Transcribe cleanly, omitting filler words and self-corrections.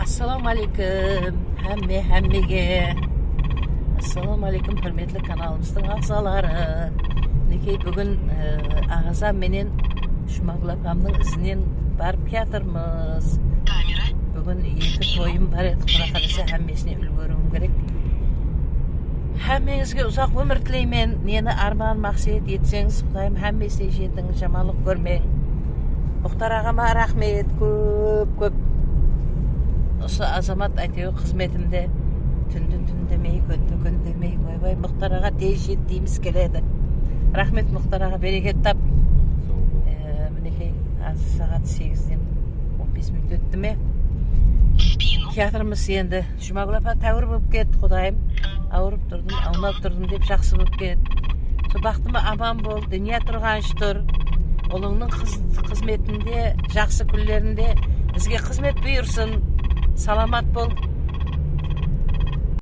Assalamu alaikum hammeге. Assalamu alaikum hürmetli kanalımыздың ағзалары. Мінекей бүгін ағзам менен Жұмагүл апамның ізінен барып келатырмыз. Бүгін екі тойым бар еді. Құдай қаласа әммесіне үлгеруім керек. Әммеңізге ұзақ өмір тілеймен. Нені арман мақсат етсеңіз, Құдайым әммесіне жетіңіз, жамалық көрмең. Мұхтар ағама рахмет, көп. Осы азамат әйтеуір қызметімде түн демей, күн демей, ойбай Мұхтар аға тез жет дейміз келеді. Рахмет Мұхтар аға, берекет тап. Мінекей сағат 8-ден 15 минут өтті ме? Театрымыз енді Жұмагүл апа тәуір болып кетті, Құдайым. Ауырып тұрдым, аунап тұрдым деп жақсы болып кетті. Сол бақтыма аман бол, дүния тұрған тұр. Олыңның қызметінде, жақсы күндерінде бізге қызмет бұйырсын. Саламат бол.